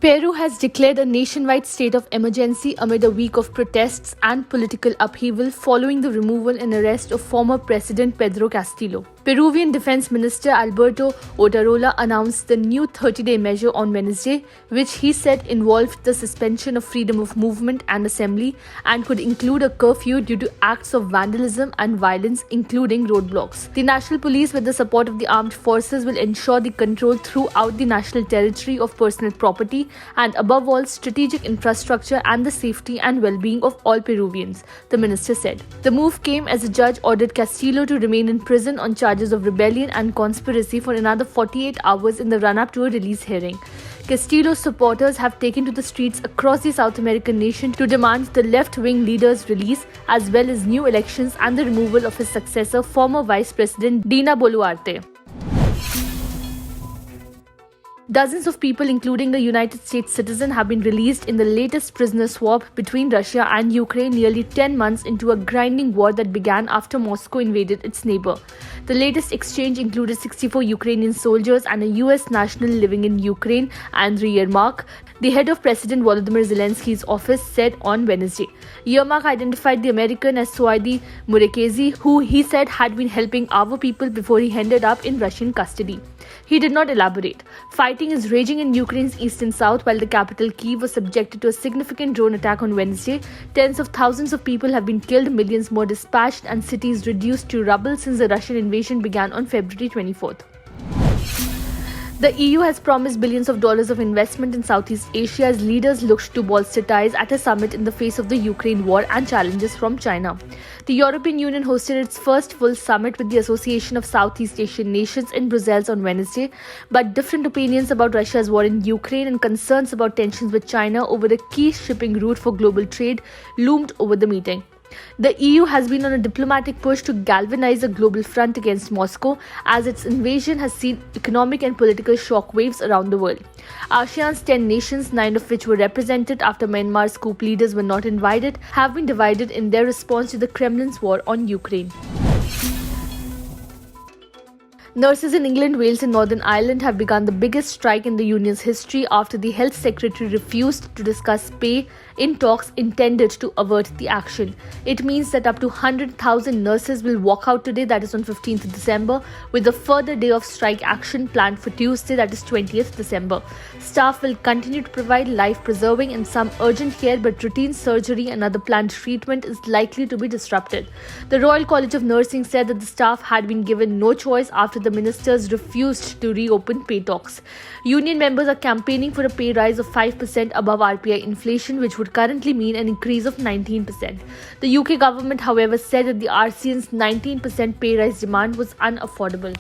Peru has declared a nationwide state of emergency amid a week of protests and political upheaval following the removal and arrest of former President Pedro Castillo. Peruvian Defense Minister Alberto Otarola announced the new 30-day measure on Wednesday, which he said involved the suspension of freedom of movement and assembly and could include a curfew due to acts of vandalism and violence, including roadblocks. The National Police, with the support of the armed forces, will ensure the control throughout the national territory of personal property and, above all, strategic infrastructure and the safety and well-being of all Peruvians, the minister said. The move came as a judge ordered Castillo to remain in prison on charges of rebellion and conspiracy for another 48 hours in the run-up to a release hearing. Castillo's supporters have taken to the streets across the South American nation to demand the left-wing leader's release, as well as new elections and the removal of his successor, former Vice President Dina Boluarte. Dozens of people, including a United States citizen, have been released in the latest prisoner swap between Russia and Ukraine nearly 10 months into a grinding war that began after Moscow invaded its neighbor. The latest exchange included 64 Ukrainian soldiers and a US national living in Ukraine, Andriy Yermak, the head of President Volodymyr Zelensky's office, said on Wednesday. Yermak identified the American as Suadi Murekezi, who he said had been helping our people before he ended up in Russian custody. He did not elaborate. Fighting is raging in Ukraine's east and south while the capital Kyiv was subjected to a significant drone attack on Wednesday. Tens of thousands of people have been killed, millions more dispatched, and cities reduced to rubble since the Russian invasion began on February 24th. The EU has promised billions of dollars of investment in Southeast Asia as leaders looked to bolster ties at a summit in the face of the Ukraine war and challenges from China. The European Union hosted its first full summit with the Association of Southeast Asian Nations in Brussels on Wednesday, but different opinions about Russia's war in Ukraine and concerns about tensions with China over a key shipping route for global trade loomed over the meeting. The EU has been on a diplomatic push to galvanize a global front against Moscow as its invasion has seen economic and political shockwaves around the world. ASEAN's 10 nations, 9 of which were represented after Myanmar's coup leaders were not invited, have been divided in their response to the Kremlin's war on Ukraine. Nurses in England, Wales and Northern Ireland have begun the biggest strike in the union's history after the health secretary refused to discuss pay in talks intended to avert the action. It means that up to 100,000 nurses will walk out today, that is on 15th December, with a further day of strike action planned for Tuesday, that is 20th December. Staff will continue to provide life-preserving and some urgent care, but routine surgery and other planned treatment is likely to be disrupted. The Royal College of Nursing said that the staff had been given no choice after the ministers refused to reopen pay talks. Union members are campaigning for a pay rise of 5% above RPI inflation, which would currently mean an increase of 19%. The UK government, however, said that the RCN's 19% pay rise demand was unaffordable.